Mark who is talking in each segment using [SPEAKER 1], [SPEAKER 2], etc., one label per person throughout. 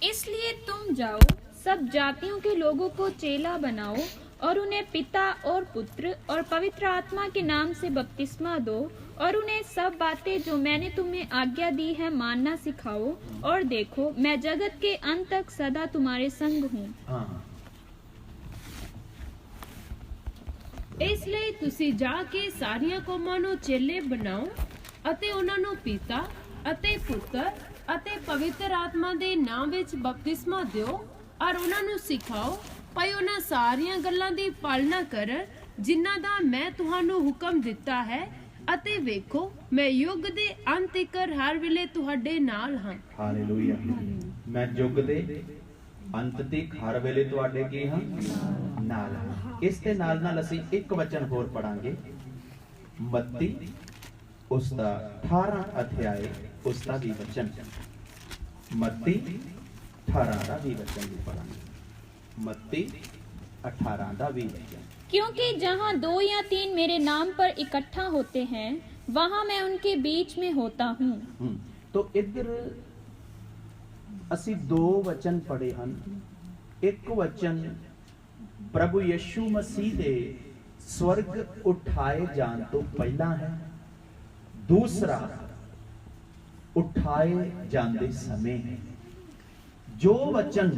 [SPEAKER 1] इसलिए तुम जाओ, सब जातियों के लोगों को चेला बनाओ और उन्हें पिता और पुत्र और पवित्र आत्मा के नाम से बपतिस्मा दो और उन्हें सब बातें जो मैंने तुम्हें आज्ञा दी है मानना सिखाओ। और देखो, मैं जगत के अंत तक सदा तुम्हारे संग हूँ।
[SPEAKER 2] इसलिए तुसी जाके सारिया कौमां नूं चेले बनाओ ਅਤੇ ਉਹਨਾਂ ਨੂੰ ਪਿਤਾ ਅਤੇ ਪੁੱਤਰ ਅਤੇ ਪਵਿੱਤਰ ਆਤਮਾ ਦੇ ਨਾਮ ਵਿੱਚ ਬਪਤਿਸਮਾ ਦਿਓ ਔਰ ਉਹਨਾਂ ਨੂੰ ਸਿਖਾਓ ਭਈ ਉਹਨਾਂ ਸਾਰੀਆਂ ਗੱਲਾਂ ਦੀ ਪਾਲਣਾ ਕਰਨ ਜਿਨ੍ਹਾਂ ਦਾ ਮੈਂ ਤੁਹਾਨੂੰ ਹੁਕਮ ਦਿੱਤਾ ਹੈ। ਅਤੇ ਵੇਖੋ, ਮੈਂ ਯੁੱਗ ਦੇ ਅੰਤ ਤੱਕ ਹਰ ਵੇਲੇ ਤੁਹਾਡੇ ਨਾਲ ਹਾਂ।
[SPEAKER 3] ਹਾਲੇਲੂਇਆ। ਮੈਂ ਯੁੱਗ ਦੇ ਅੰਤ ਤੱਕ ਹਰ ਵੇਲੇ ਤੁਹਾਡੇ ਕੀ ਹਾਂ? ਨਾਲ ਹਾਂ। ਇਸ ਦੇ ਨਾਲ ਅਸੀਂ ਇੱਕ ਵਚਨ ਹੋਰ ਪੜਾਂਗੇ, ਮੱਤੀ उसका 18 अध्याय उसका भी वचन, मत्ती 18 का भी वचन भी पढ़ांगे। मत्ती 18 का भी वचन।
[SPEAKER 1] क्योंकि जहाँ 2 या 3 मेरे नाम पर इकट्ठा होते हैं, वहाँ मैं उनके बीच में होता हूँ।
[SPEAKER 3] तो इधर असी 2 वचन पढ़े हैं। एक वचन प्रभु यीशु मसीह दे स्वर्ग उठाए जान तो पहला है, दूसरा उठाए जाते समय है। जो वचन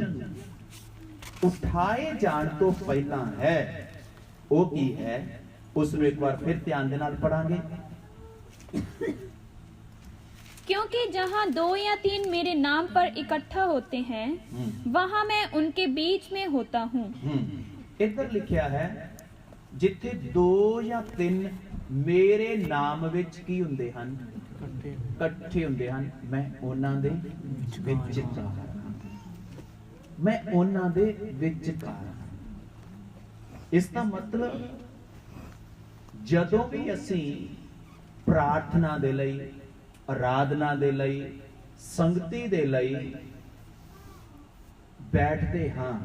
[SPEAKER 3] उठाए जान तो पहला है वो की है, उसमें एक बार फिर ध्यान दे नाल पढ़ांगे।
[SPEAKER 1] क्योंकि जहाँ 2 या 3 मेरे नाम पर इकट्ठा होते हैं, वहाँ मैं उनके बीच में होता हूँ।
[SPEAKER 3] इधर लिखा है, जिथे 2 या 3 मेरे नाम विच की हुंदे हन, इकट्ठे हुंदे हन, मैं उन्हां दे विचकार हां। मैं उन्हां दे विचकार हां। इसका मतलब जदों भी असीं प्रार्थना दे लई, आराधना दे लई, संगति दे लई बैठते हां,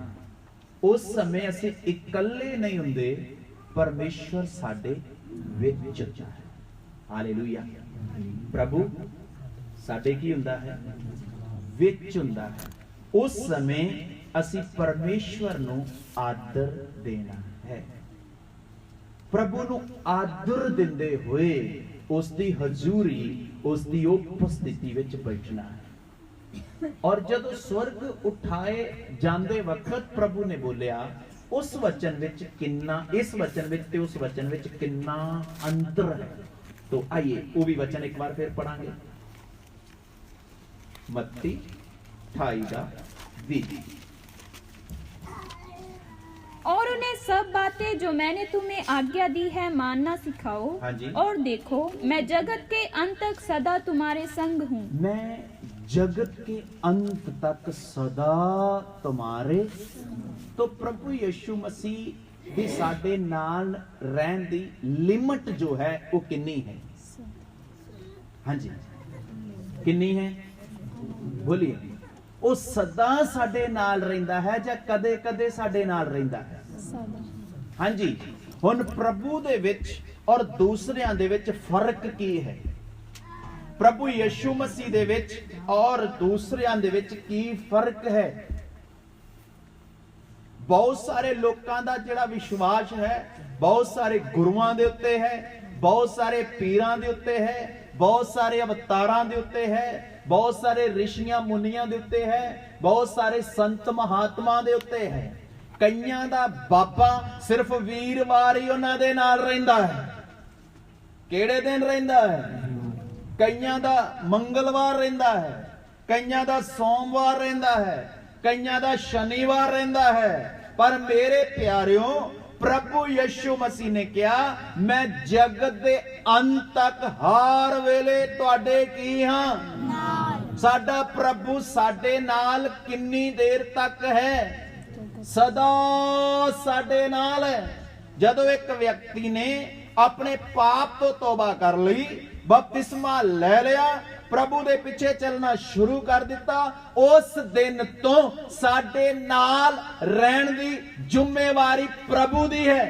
[SPEAKER 3] उस समय असीं इकल्ले नहीं हुंदे, परमेश्वर साडे विच है। हालेलुया। प्रभु साडे की हुंदा है? विच हुंदा है। उस समय असी परमेश्वर नू आदर देना है। प्रभु नू आदर दिंदे हुए उसकी हजूरी, उसकी उपस्थिति विच बैठना है। और जब स्वर्ग उठाए जांदे वक्त प्रभु ने बोलिया, उस वचन विच किन्ना, इस वचन विच ते उस वचन विच किन्ना अंतर है। तो आइए वो भी वचन एक बार फिर पढ़ांगे। मत्ती 28 का 20।
[SPEAKER 1] और उन्हें सब बातें जो मैंने तुम्हें आज्ञा दी है मानना सिखाओ।
[SPEAKER 3] हाँ जी।
[SPEAKER 1] और देखो, मैं जगत के अंत तक सदा तुम्हारे संग हूँ।
[SPEAKER 3] मैं जगत के अंत तक सदा तुम्हारे। तो प्रभु यीशु मसीह दी साडे नाल रहन दी लिमिट जो है वो कितनी है? हाँ जी, कितनी है? बोलिए। वो सदा साडे नाल रहिंदा है या कदे कदे साडे नाल रहिंदा है? हाँ जी। हुण प्रभु दे विच और दूसरियां दे विच फर्क की है? प्रभु यीशु मसीह दे विच और दूसरियां दे विच की फर्क है? बहुत सारे लोकां दा जिहड़ा विश्वास है, बहुत सारे गुरुआं दे उत्ते है, बहुत सारे पीरां दे उत्ते है, बहुत सारे अवतारां दे उत्ते है, बहुत सारे ऋषियां मुनियां दे उत्ते है, बहुत सारे संत महात्मा दे उत्ते है। कईयां दा बाबा सिर्फ वीरवार ही उन्हां दे नाल रहिंदा है। किहड़े दिन रहिंदा है? कईयां दा मंगलवार रहिंदा है, कईयां दा सोमवार रहिंदा है, कईयां दा शनिवार रहिंदा है। पर मेरे प्यारियों, प्रभु यीशु मसीह ने कहा, मैं जगत दे अंत तक हर वेले तुहाडे की हां। साडा प्रभु साडे नाल किन्नी देर तक है? सदा साडे नाल है। जदों एक व्यक्ति ने अपने पाप तो तौबा कर ली, बपतिस्मा ले लिया, प्रभु दे पिछे चलना शुरू कर दिता, उस दिन तो साडे नाल रहन दी जिम्मेवारी प्रभु दी है।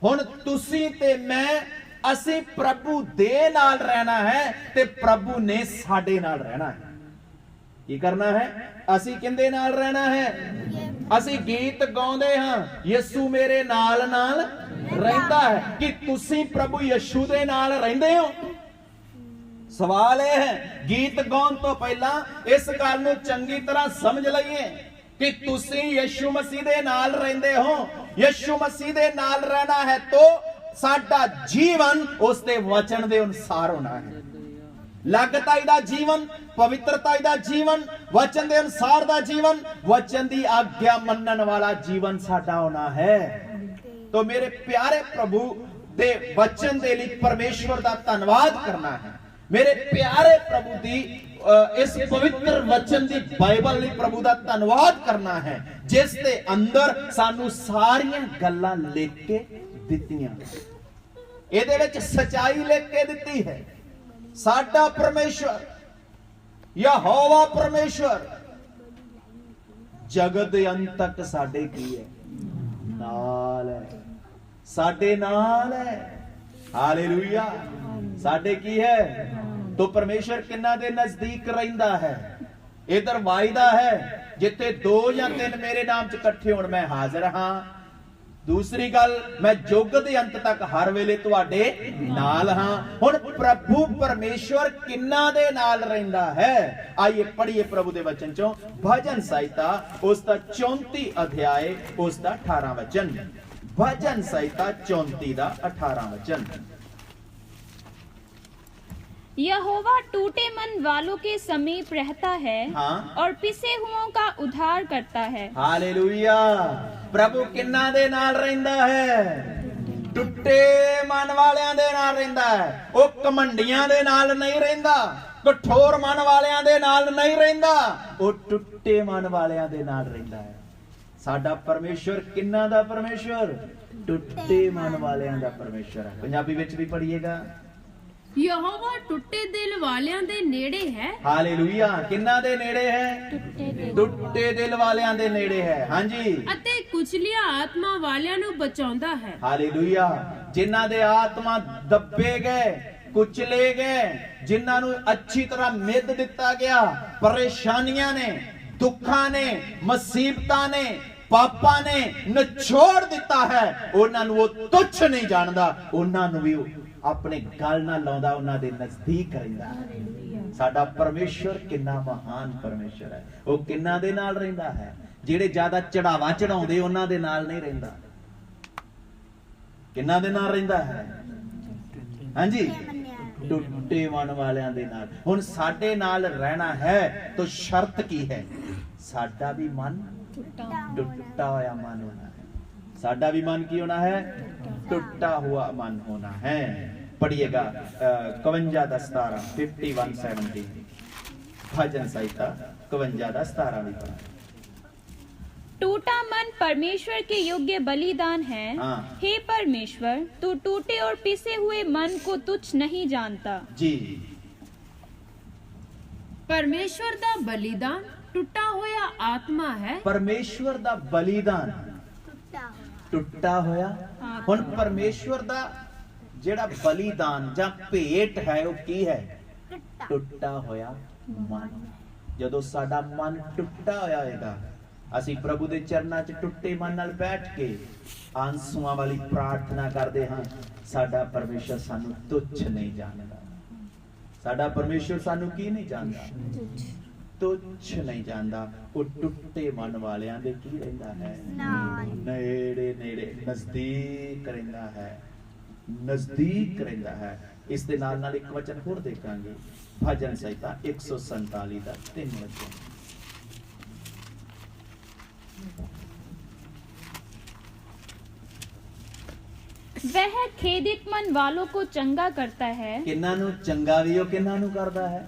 [SPEAKER 3] हुण तुसी ते मैं असी प्रभु दे नाल रहना है ते प्रभु ने साडे नाल रहना है। ਕੀ ਕਰਨਾ ਹੈ? ਅਸੀਂ ਕਿੰਦੇ ਨਾਲ ਰਹਿਣਾ ਹੈ? ਅਸੀਂ ਗੀਤ ਗਾਉਂਦੇ ਹਾਂ, ਯਿਸੂ ਮੇਰੇ ਨਾਲ ਨਾਲ ਰਹਿੰਦਾ ਹੈ। ਕਿ ਤੁਸੀਂ ਪ੍ਰਭੂ ਯਿਸੂ ਦੇ ਨਾਲ ਰਹਿੰਦੇ ਹੋ? ਸਵਾਲ ਇਹ ਹੈ, ਗੀਤ ਗਾਉਣ ਤੋਂ ਪਹਿਲਾਂ ਇਸ ਗੱਲ ਨੂੰ ਚੰਗੀ ਤਰ੍ਹਾਂ ਸਮਝ ਲਈਏ ਕਿ ਤੁਸੀਂ ਯਿਸੂ ਮਸੀਹ ਦੇ ਨਾਲ ਰਹਿੰਦੇ ਹੋ। ਯਿਸੂ ਮਸੀਹ ਦੇ ਨਾਲ ਰਹਿਣਾ ਹੈ ਤਾਂ ਸਾਡਾ ਜੀਵਨ ਉਸ ਦੇ ਵਚਨ ਦੇ ਅਨੁਸਾਰ ਹੋਣਾ ਹੈ। ਲਗਤਾਈ ਦਾ ਜੀਵਨ, ਪਵਿੱਤਰਤਾਈ ਦਾ ਜੀਵਨ, ਵਚਨ ਦੇ ਅਨੁਸਾਰ ਦਾ ਜੀਵਨ, ਵਚਨ ਦੀ ਆਗਿਆ ਮੰਨਣ ਵਾਲਾ ਜੀਵਨ ਸਾਡਾ ਹੋਣਾ ਹੈ। तो मेरे प्यारे प्रभु दे वचन दे लिए परमेश्वर दा धन्यवाद करना है। मेरे प्यारे प्रभु दी इस पवित्र वचन दी बाइबल लिए प्रभु दा धन्यवाद करना है, जिस दे अंदर सानू सारियां गल्लां लिख के दित्तियां, ਇਹਦੇ ਵਿੱਚ सच्चाई लिख के दित्ती है। साडा परमेश्वर यहोवा परमेश्वर जगत दे अंत तक साडे की है, नाल है, साडे नाल है। हालेलुया। साडे की है? तो परमेश्वर किन्ना दे नजदीक रहिंदा है? इधर वायदा है, जिथे 2 या 3 मेरे नाम च इकट्ठे होण मैं हाजिर हां। दूसरी गल, मैं युग दे अंत तक हर वेले तुहाडे नाल हां। हुण प्रभु परमेश्वर किन्ना दे नाल रहिंदा है? आइए पढ़िए प्रभु दे वचन चों भजन संहिता उसका 34 अध्याय उसका 18 वचन। भजन संहिता 34 दा 18 वचन।
[SPEAKER 1] यहोवा टूटे मन वालों के समीप रहता है,
[SPEAKER 3] हाँ।
[SPEAKER 1] और पिसे हुओं का उद्धार करता है।
[SPEAKER 3] हालेलुया। प्रभु किन्ना दे नाल रहिंदा है? टुट्टे मन वालियां दे नाल रहिंदा है। ओ कमंडियां दे नाल नहीं रहिंदा, कठोर मन वालियां दे नाल नहीं रहिंदा, ओ टुट्टे मन वालियां दे नाल रहिंदा है। साडा परमेश्वर किन्ना दा परमेश्वर? टुट्टे मन वालियां दा परमेश्वर है। पंजाबी विच भी पढ़िएगा,
[SPEAKER 2] यहोवा टुੱਟੇ ਦਿਲ ਵਾਲਿਆਂ ਦੇ ਨੇੜੇ ਹੈ।
[SPEAKER 3] हालेलुया। किन्ना दे नेड़े है? टुट्टे दिल वालियां दे नेड़े है। हाँ जी।
[SPEAKER 2] ਅਤੇ ਕੁਚਲੀਆਂ ਆਤਮਾ ਵਾਲਿਆਂ ਨੂੰ ਬਚਾਉਂਦਾ ਹੈ।
[SPEAKER 3] हालेलुया। जिन्हां दे आत्मा दबे गए, कुचले गए, जिन्हां नू अच्छी तरह मिध दिता गया, परेशानियां ने, दुखां ने, मुसीबतां ने, पापा ने निचोड़ दिता है, उन्हां नू वो तुच्छ नहीं जानदा, उन्हां नू भी अपने गल ना लाउंदा, उन्हां दे नजदीक रहिंदा। साडा परमेश्वर किन्ना महान परमेश्वर है। वो किन्ना दे नाल रहिंदा है? जेड़े ज्यादा चढ़ावा चढ़ाउंदे उन्हां दे नाल नहीं रहिंदा। किन्ना दे नाल रहिंदा है? हां जी, टुट्टे मन वालियां दे नाल। हुण साडे नाल रहना है तो शर्त की है? साडा भी मन टुट्टा हुआ मन होना है। साडा भी मन की होना है? टुट्टा हुआ मन होना है। पढ़िएगा 52:17 51:17 भजन संहिता 52:17 भी पढ़ा।
[SPEAKER 1] टूटा मन परमेश्वर के योग्य बलिदान है।
[SPEAKER 3] हाँ।
[SPEAKER 1] हे परमेश्वर, तू टूटे और पिसे हुए मन को तुच्छ नहीं जानता।
[SPEAKER 3] जी।
[SPEAKER 2] ਪਰਮੇਸ਼ਵਰ ਦਾ ਬਲੀਦਾਨ ਟੁੱਟਾ ਹੋਇਆ ਆਤਮਾ ਹੈ।
[SPEAKER 3] परमेश्वर दा बलिदान टुट्टा होया। हुण परमेश्वर दा जेड़ा बलिदान जां भेंट है वो की है? टुट्टा होया मन। जदों साडा मन टुट्टा होया होएगा, ਅਸੀਂ ਪ੍ਰਭੂ ਦੇ ਚਰਨਾਂ 'ਚ ਟੁੱਟੇ ਮਨ ਨਾਲ ਬੈਠ ਕੇ ਆਂਸੂਆਂ ਵਾਲੀ ਪ੍ਰਾਰਥਨਾ ਕਰਦੇ ਹਾਂ। ਸਾਡਾ ਪਰਮੇਸ਼ਰ ਸਾਨੂੰ ਤੁੱਛ ਨਹੀਂ ਜਾਣਦਾ। ਸਾਡਾ ਪਰਮੇਸ਼ਰ ਸਾਨੂੰ ਕੀ ਨਹੀਂ ਜਾਣਦਾ? ਤੁੱਛ ਨਹੀਂ ਜਾਣਦਾ। ਉਹ ਟੁੱਟੇ ਮਨ ਵਾਲਿਆਂ ਦੇ ਕੀ ਰਹਿੰਦਾ ਹੈ? ਨੇੜੇ ਨੇੜੇ, ਨਜ਼ਦੀਕ ਰਹਿੰਦਾ ਹੈ, ਨਜ਼ਦੀਕ ਰਹਿੰਦਾ ਹੈ। ਇਸ ਦੇ ਨਾਲ ਨਾਲ ਇੱਕ ਵਚਨ ਹੋਰ ਦੇਖਾਂਗੇ, ਭਜਨ ਸੰਹਿਤਾ 147 ਦਾ 3 ਵਚਨ।
[SPEAKER 1] वह खेदित मन वालों को चंगा करता है।
[SPEAKER 3] किन्ना नू चंगा भी हो, किन्ना नू करदा है?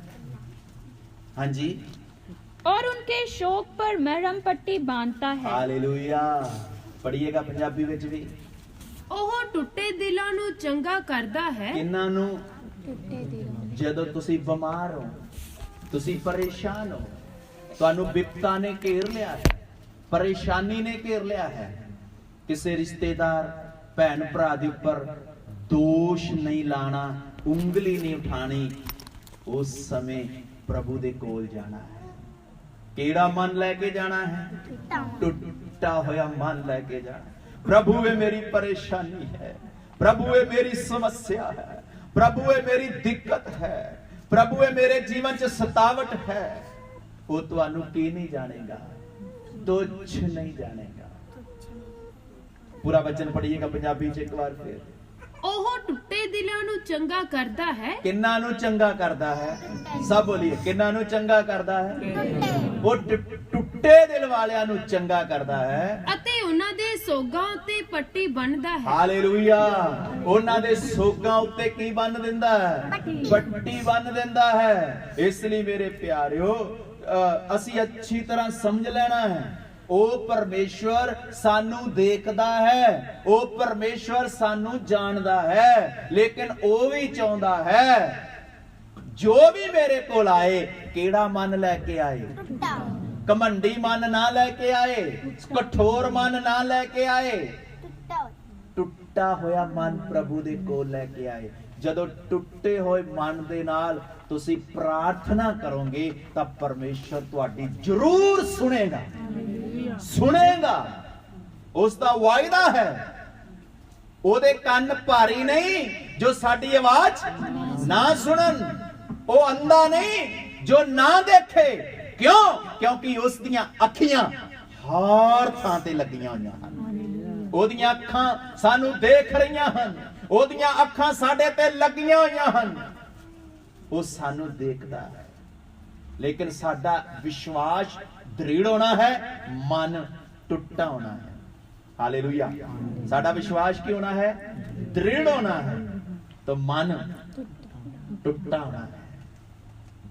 [SPEAKER 3] हाँ जी।
[SPEAKER 1] और उनके शोक पर मरहम पट्टी बांधता है।
[SPEAKER 3] हालेलुया। पढ़िएगा पंजाबी विच भी।
[SPEAKER 2] ਉਹ ਟੁੱਟੇ ਦਿਲਾਂ ਨੂੰ ਚੰਗਾ ਕਰਦਾ ਹੈ।
[SPEAKER 3] किन्ना नू? ਜਦੋਂ ਤੁਸੀਂ ਬਿਮਾਰ ਹੋ, ਤੁਸੀਂ ਪਰੇਸ਼ਾਨ ਹੋ, ਤੁਹਾਨੂੰ ਵਿਪਤਾ ਨੇ ਘੇਰ ਲਿਆ ਹੈ, ਪਰੇਸ਼ਾਨੀ ਨੇ ਘੇਰ ਲਿਆ ਹੈ, ਕਿਸੇ ਰਿਸ਼ਤੇਦਾਰ ਭੈਣ ਭਰਾ ਦੇ ਉੱਪਰ ਦੋਸ਼ ਨਹੀਂ ਲਾਣਾ, ਉਂਗਲੀ ਨਹੀਂ ਉਠਾਣੀ, ਉਸ ਸਮੇਂ ਪ੍ਰਭੂ ਦੇ ਕੋਲ ਜਾਣਾ ਹੈ। ਕਿਹੜਾ ਮਨ ਲੈ ਕੇ ਜਾਣਾ ਹੈ? ਟੁੱਟਾ ਹੋਇਆ ਮਨ ਲੈ ਕੇ ਜਾਣਾ। प्रभु ये मेरी परेशानी है, प्रभु ये मेरी समस्या है, प्रभु ये मेरी दिक्कत है, प्रभु ये मेरे जीवन च सतावट है। वो तुहानू की नहीं जानेगा, तुच्छ नहीं जानेगा। पूरा वचन पढ़िएगा पंजाबी च एक बार फिर।
[SPEAKER 2] ਉਹ ਟੁੱਟੇ ਦਿਲਾਂ ਨੂੰ ਚੰਗਾ ਕਰਦਾ ਹੈ।
[SPEAKER 3] किन्ना नू चंगा करदा है? सब बोलिए, किन्ना नू चंगा करदा है? वो टुੱਟੇ दिल वालियां नू चंगा करदा है
[SPEAKER 2] ਅਤੇ ਉਹਨਾਂ ਦੇ ਸੋਗਾਂ ਉੱਤੇ ਪੱਟੀ ਬੰਨ੍ਹਦਾ ਹੈ।
[SPEAKER 3] ਹਾਲੇਲੂਇਆ। ਉਹਨਾਂ ਦੇ ਸੋਗਾਂ ਉੱਤੇ ਕੀ ਬੰਨ ਦਿੰਦਾ ਹੈ? ਪੱਟੀ ਬੰਨ ਦਿੰਦਾ ਹੈ। ਇਸ ਲਈ ਮੇਰੇ ਪਿਆਰਿਓ, ਅਸੀਂ ਅੱਛੀ ਤਰ੍ਹਾਂ ਸਮਝ ਲੈਣਾ ਹੈ, ਉਹ ਪਰਮੇਸ਼ਵਰ ਸਾਨੂੰ ਦੇਖਦਾ ਹੈ, ਉਹ ਪਰਮੇਸ਼ਵਰ ਸਾਨੂੰ ਜਾਣਦਾ ਹੈ, ਲੇਕਿਨ ਉਹ ਵੀ ਚਾਹੁੰਦਾ ਹੈ ਜੋ ਵੀ ਮੇਰੇ ਕੋਲ ਆਏ, ਕਿਹੜਾ ਮਨ ਲੈ ਕੇ ਆਏ? ਘਮੰਡੀ ਮਨ ਨਾ ਲੈ ਕੇ ਆਏ, ਕਠੋਰ ਮਨ ਨਾ ਲੈ ਕੇ ਆਏ, ਟੁੱਟਾ ਹੋਇਆ ਮਨ ਪ੍ਰਭੂ ਦੇ ਕੋਲ ਲੈ ਕੇ ਆਏ। ਜਦੋਂ ਟੁੱਟੇ ਹੋਏ ਮਨ ਦੇ ਨਾਲ ਤੁਸੀਂ ਪ੍ਰਾਰਥਨਾ ਕਰੋਗੇ ਤਾਂ ਪਰਮੇਸ਼ਰ ਤੁਹਾਡੀ ਜ਼ਰੂਰ ਸੁਣੇਗਾ, ਸੁਣੇਗਾ। ਉਸ ਦਾ ਵਾਅਦਾ ਹੈ। ਉਹਦੇ ਕੰਨ ਭਾਰੀ ਨਹੀਂ ਜੋ ਸਾਡੀ ਆਵਾਜ਼ ਨਾ ਸੁਣਨ, ਉਹ ਅੰਧਾ ਨਹੀਂ ਜੋ ਨਾ ਦੇਖੇ। ਕਿਉਂ? ਕਿਉਂਕਿ ਉਸ ਦੀਆਂ ਅੱਖੀਆਂ ਹਰ ਥਾਂ ਤੇ ਲੱਗੀਆਂ ਹੋਈਆਂ ਹਨ। ਉਹਦੀਆਂ ਅੱਖਾਂ ਸਾਨੂੰ ਦੇਖ ਰਹੀਆਂ ਹਨ, ਉਹਦੀਆਂ ਅੱਖਾਂ ਸਾਡੇ ਤੇ ਲੱਗੀਆਂ ਹੋਈਆਂ ਹਨ। ਉਹ ਸਾਨੂੰ ਦੇਖਦਾ ਹੈ, ਲੇਕਿਨ ਸਾਡਾ ਵਿਸ਼ਵਾਸ ਦ੍ਰਿੜ ਹੋਣਾ ਹੈ, ਮਨ ਟੁੱਟਾ ਹੋਣਾ ਹੈ। ਹਾਲੇਲੂਇਆ। ਸਾਡਾ ਵਿਸ਼ਵਾਸ ਕੀ ਹੋਣਾ ਹੈ? ਦ੍ਰਿੜ ਹੋਣਾ ਹੈ, ਤਾਂ ਮਨ ਟੁੱਟਾ ਹੋਣਾ ਹੈ।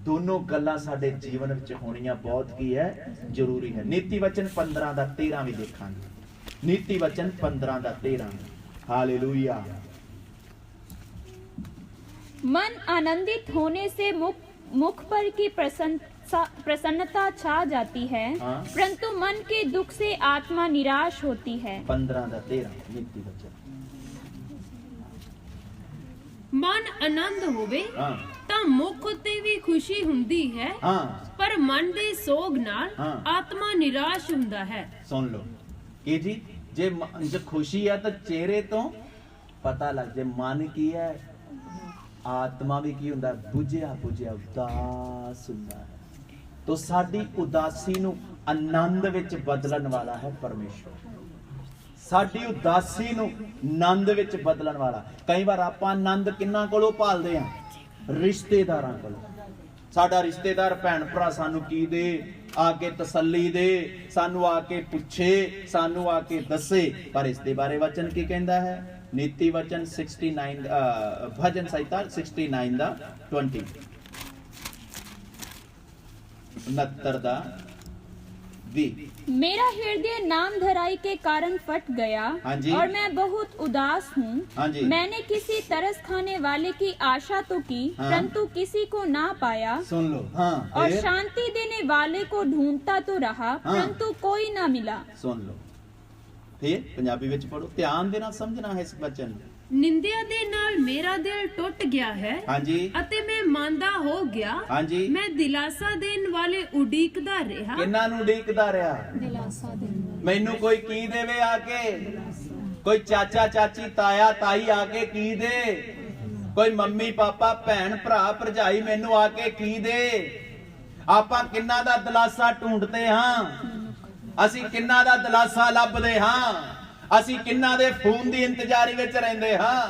[SPEAKER 3] ਦੋਨੋਂ ਗੱਲਾਂ ਸਾਡੇ ਜੀਵਨ ਵਿੱਚ ਹੋਣੀਆਂ ਬਹੁਤ ਕੀ ਹੈ? ਜ਼ਰੂਰੀ ਹੈ। ਨੀਤੀ ਵਚਨ 15 ਦਾ 13 ਵੀ ਦੇਖਾਂਗੇ। नीति वचन 15 का 13। हालेलुया।
[SPEAKER 1] मन आनंदित होने से मुख पर की प्रसन्नता छा जाती है,
[SPEAKER 3] हाँ?
[SPEAKER 1] परंतु मन के दुख से आत्मा निराश होती है।
[SPEAKER 3] 15 का 13 नीति वचन।
[SPEAKER 2] ਮਨ ਆਨੰਦ ਹੋਵੇ
[SPEAKER 3] हाँ
[SPEAKER 2] ਤਾਂ ਮੁਖ ਉੱਤੇ ਵੀ ਖੁਸ਼ੀ ਹੁੰਦੀ ਹੈ,
[SPEAKER 3] हाँ
[SPEAKER 2] ਪਰ ਮਨ ਦੇ ਸੋਗ ਨਾਲ
[SPEAKER 3] हाँ।
[SPEAKER 2] ਆਤਮਾ ਨਿਰਾਸ਼ ਹੁੰਦਾ ਹੈ।
[SPEAKER 3] सुन लो कि जी जे खुशी है तो चेहरे तो पता लग जाए, मन की है, आत्मा भी की हुंदा, बुझिया बुझिया उदास हुंदा है। तो साडी उदासी नू आनंद विच बदलन वाला है परमेश्वर। साडी उदासी नू आनंद विच बदलन वाला। कई बार आपां आनंद किन्ना कोलों भालदे हां? रिश्तेदारां कोलों। साडा रिश्तेदार भैन भरा सानू की दे, आके तसल्ली दे, सानू आके पुछे, सानू आके दसे। पर इस दे बारे वचन की कहंदा है? नीति वचन 69 भजन संहिता 69 दा 20 69 दा 20।
[SPEAKER 1] मेरा हृदय नाम धराई के कारण फट गया,
[SPEAKER 3] हाँ जी।
[SPEAKER 1] और मैं बहुत उदास हूँ।
[SPEAKER 3] हाँ जी।
[SPEAKER 1] मैंने किसी तरस खाने वाले की आशा तो की,
[SPEAKER 3] हाँ।
[SPEAKER 1] परंतु किसी को ना पाया।
[SPEAKER 3] सुन लो। हाँ
[SPEAKER 1] और
[SPEAKER 3] फिर?
[SPEAKER 1] शांति देने वाले को ढूंढता तो रहा,
[SPEAKER 3] हाँ।
[SPEAKER 1] परंतु कोई ना मिला।
[SPEAKER 3] सुन लो। फिर पंजाबी विच पढ़ो, ध्यान देना, समझना है इस वचन।
[SPEAKER 2] ਨਿੰਦਿਆ ਦੇ ਨਾਲ ਮੇਰਾ ਦਿਲ ਟੁੱਟ ਗਿਆ ਹੈ,
[SPEAKER 3] हाँ जी
[SPEAKER 2] ਅਤੇ ਮੈਂ ਮੰਦਾ ਹੋ ਗਿਆ।
[SPEAKER 3] हाँ जी।
[SPEAKER 2] ਮੈਂ ਦਿਲਾਸਾ ਦੇਣ ਵਾਲੇ ਉਡੀਕਦਾ ਰਿਹਾ।
[SPEAKER 3] ਕਿੰਨਾ ਨੂੰ ਉਡੀਕਦਾ ਰਿਹਾ? ਮੈਨੂੰ ਕੋਈ ਕੀ ਦੇਵੇ ਆ ਕੇ? ਕੋਈ ਚਾਚਾ ਚਾਚੀ ਤਾਇਆ ਤਾਈ ਆ ਕੇ ਕੀ ਦੇ? ਕੋਈ ਮੰਮੀ ਪਾਪਾ ਭੈਣ ਭਰਾ ਭਰਜਾਈ ਮੈਨੂੰ ਆ ਕੇ ਕੀ ਦੇ? ਆਪਾਂ ਕਿੰਨਾ ਦਾ ਦਿਲਾਸਾ ਢੂੰਡਦੇ ਹਾਂ? ਅਸੀਂ ਕਿੰਨਾ ਦਾ ਦਿਲਾਸਾ ਲੱਭਦੇ ਹਾਂ? ਅਸੀਂ ਕਿੰਨਾ ਦੇ ਫੋਨ ਦੀ ਇੰਤਜ਼ਾਰੀ ਵਿੱਚ ਰਹਿੰਦੇ ਹਾਂ?